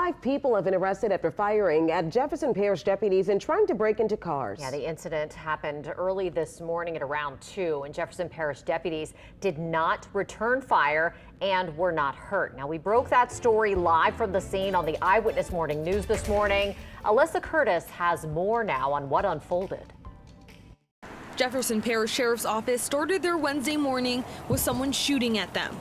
5 people have been arrested after firing at Jefferson Parish deputies and trying to break into cars. Yeah, the incident happened early this morning at around 2, and Jefferson Parish deputies did not return fire and were not hurt. Now, we broke that story live from the scene on the Eyewitness Morning News this morning. Alyssa Curtis has more now on what unfolded. Jefferson Parish Sheriff's Office started their Wednesday morning with someone shooting at them.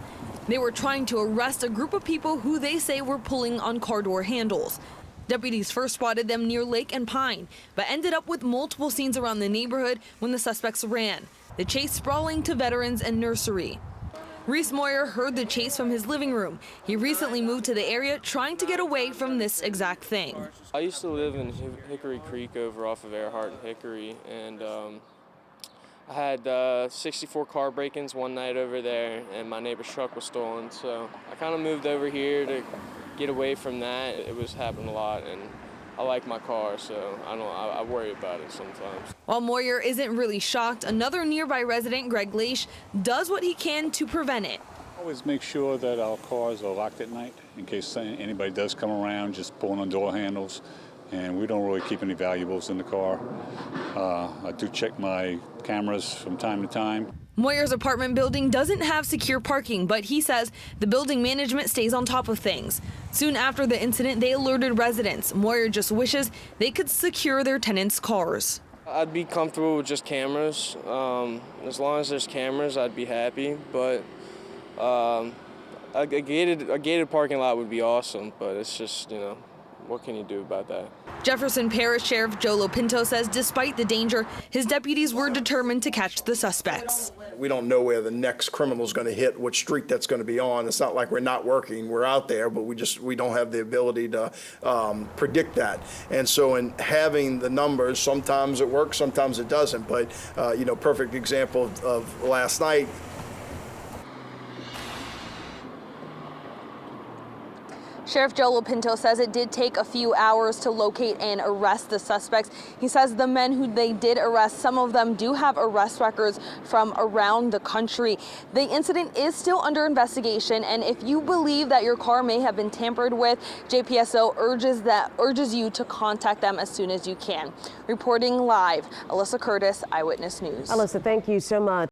They were trying to arrest a group of people who they say were pulling on car door handles. Deputies first spotted them near Lake and Pine, but ended up with multiple scenes around the neighborhood when the suspects ran, the chase sprawling to Veterans and Nursery. Reese Moyer heard the chase from his living room. He recently moved to the area trying to get away from this exact thing. I used to live in Hickory Creek over off of Earhart and Hickory, and I had 64 car break-ins one night over there, and my neighbor's truck was stolen. So I kind of moved over here to get away from that. It was happening a lot, and I like my car, so I worry about it sometimes. While Moyer isn't really shocked, another nearby resident, Greg Leish, does what he can to prevent it. Always make sure that our cars are locked at night in case anybody does come around just pulling on door handles. And we don't really keep any valuables in the car. I do check my cameras from time to time. Moyer's apartment building doesn't have secure parking, but he says the building management stays on top of things. Soon after the incident, they alerted residents. Moyer just wishes they could secure their tenants' cars. I'd be comfortable with just cameras. As long as there's cameras, I'd be happy. But a gated parking lot would be awesome, but it's just, what can you do about that? Jefferson Parish Sheriff Joe Lopinto says despite the danger, his deputies were determined to catch the suspects. We don't know where the next criminal is going to hit, what street that's going to be on. It's not like we're not working. We're out there, but we don't have the ability to predict that. And so in having the numbers, sometimes it works, sometimes it doesn't. But, perfect example of last night. Sheriff Joe Lopinto says it did take a few hours to locate and arrest the suspects. He says the men who they did arrest, some of them do have arrest records from around the country. The incident is still under investigation, and if you believe that your car may have been tampered with, JPSO urges you to contact them as soon as you can. Reporting live, Alyssa Curtis, Eyewitness News. Alyssa, thank you so much.